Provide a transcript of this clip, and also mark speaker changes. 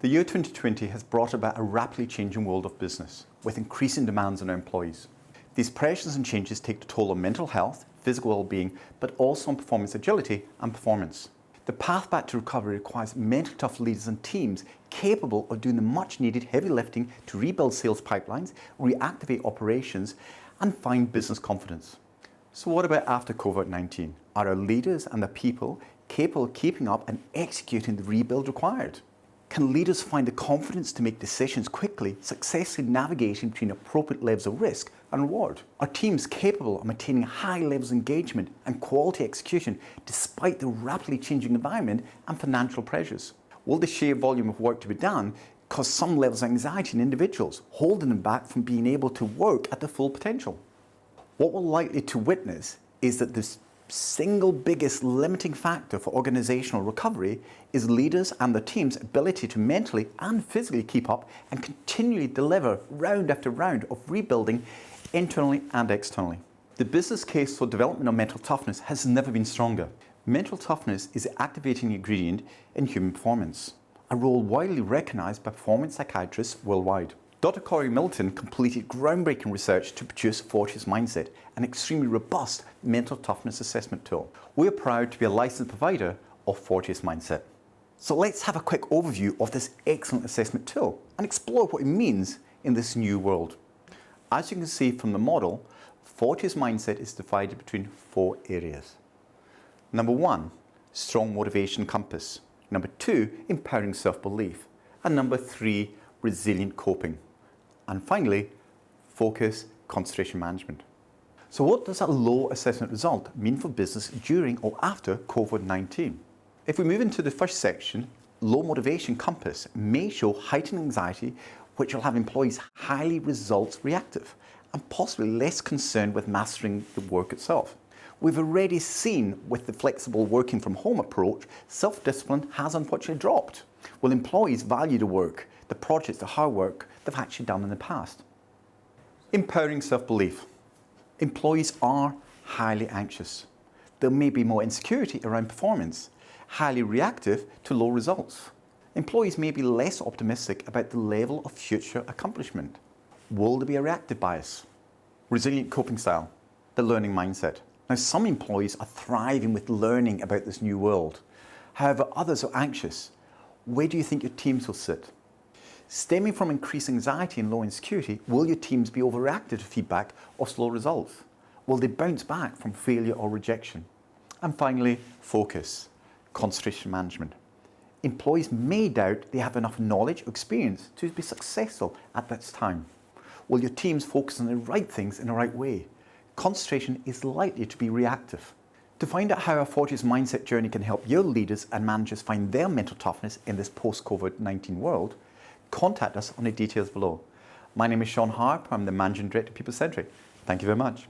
Speaker 1: The year 2020 has brought about a rapidly changing world of business, with increasing demands on our employees. These pressures and changes take a toll on mental health, physical well-being, but also on performance agility and performance. The path back to recovery requires mental tough leaders and teams capable of doing the much needed heavy lifting to rebuild sales pipelines, reactivate operations, and find business confidence. So what about after COVID-19? Are our leaders and the people capable of keeping up and executing the rebuild required? Can leaders find the confidence to make decisions quickly, successfully navigating between appropriate levels of risk and reward? Are teams capable of maintaining high levels of engagement and quality execution despite the rapidly changing environment and financial pressures? Will the sheer volume of work to be done cause some levels of anxiety in individuals, holding them back from being able to work at their full potential? What we're likely to witness is that the single biggest limiting factor for organizational recovery is leaders and their team's ability to mentally and physically keep up and continually deliver round after round of rebuilding internally and externally. The business case for development of mental toughness has never been stronger. Mental toughness is the activating ingredient in human performance, a role widely recognized by performance psychiatrists worldwide. Dr. Corey Milton completed groundbreaking research to produce Fortius Mindset, an extremely robust mental toughness assessment tool. We are proud to be a licensed provider of Fortius Mindset. So let's have a quick overview of this excellent assessment tool and explore what it means in this new world. As you can see from the model, Fortius Mindset is divided between 4 areas. Number 1, strong motivation compass. Number 2, empowering self-belief. And number 3, resilient coping. And finally, focus, concentration management. So what does a low assessment result mean for business during or after COVID-19? If we move into the first section, low motivation compass may show heightened anxiety, which will have employees highly results reactive and possibly less concerned with mastering the work itself. We've already seen with the flexible working from home approach, self-discipline has unfortunately dropped. Will employees value the work, the projects, the hard work they've actually done in the past? Empowering self-belief. Employees are highly anxious. There may be more insecurity around performance, highly reactive to low results. Employees may be less optimistic about the level of future accomplishment. Will there be a reactive bias? Resilient coping style, the learning mindset. Now, some employees are thriving with learning about this new world. However, others are anxious. Where do you think your teams will sit? Stemming from increased anxiety and low insecurity, will your teams be overreactive to feedback or slow results? Will they bounce back from failure or rejection? And finally, focus, concentration management. Employees may doubt they have enough knowledge or experience to be successful at this time. Will your teams focus on the right things in the right way? Concentration is likely to be reactive. To find out how a Fortius Mindset journey can help your leaders and managers find their mental toughness in this post-COVID-19 world, contact us on the details below. My name is Sean Harp. I'm the Managing Director of People Centric. Thank you very much.